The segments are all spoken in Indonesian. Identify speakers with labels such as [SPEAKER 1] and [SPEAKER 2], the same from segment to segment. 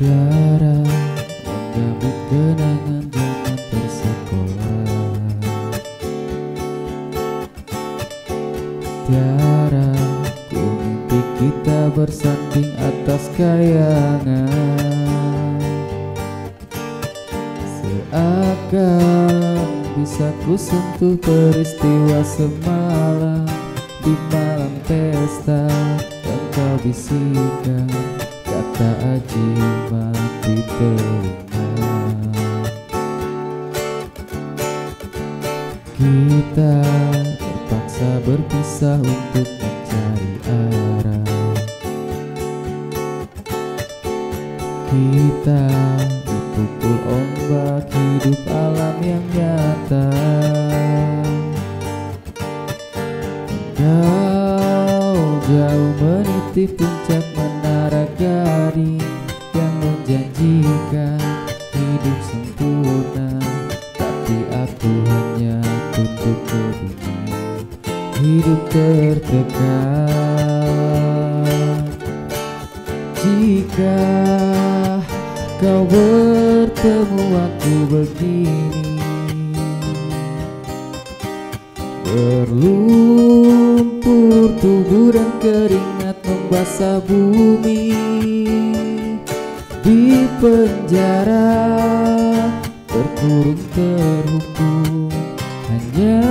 [SPEAKER 1] Tiara menggambit kenangan zaman bersekolah. Tiara, ku mimpi kita bersanding atas kayangan. Seakan bisa ku sentuh peristiwa semalam di malam pesta. Engkau bisikan kata ajimat di telinga. Kita terpaksa berpisah untuk mencari arah. Kita dipukul ombak hidup alam yang nyata. Kau jauh meniti puncak menara gading yang menjanjikan hidup sempurna, tapi aku hanya tunduk ke bumi, hidup tertekan. Jika kau bertemu aku begini, berlumpur tubuh dan keringat membasah bumi. Di penjara terkurung terhukum, hanya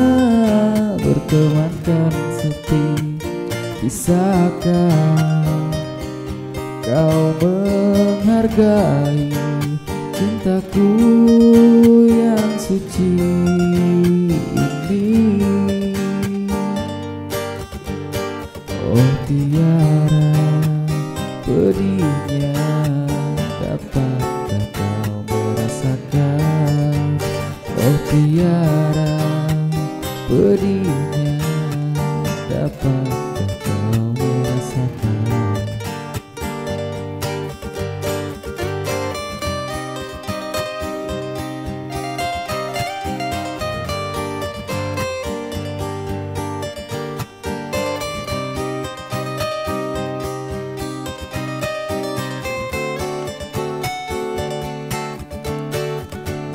[SPEAKER 1] bertemankan sepi. Bisakah kau menghargai cintaku yang suci ini? Oh Tiara, pedihnya dapatkah kau merasakan? Oh Tiara, pedihnya dapatkah kau merasakan?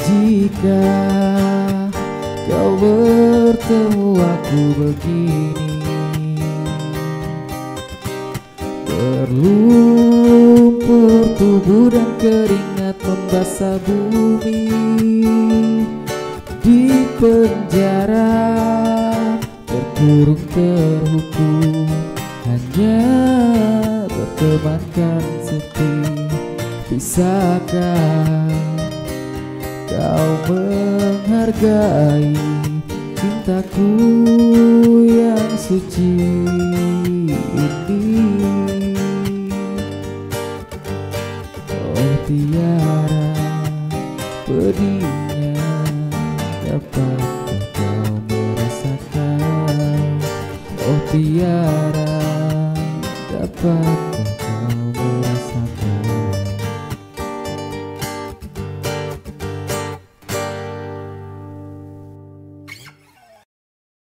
[SPEAKER 1] Jika kau bertemu aku begini, berlumpur tubuh dan keringat membasah bumi. Di penjara terkurung terhukum, hanya bertemankan sepi. Bisakah kau menghargai cintaku yang suci ini? Oh Tiara, pedihnya dapatkah kau merasakan? Oh Tiara, dapat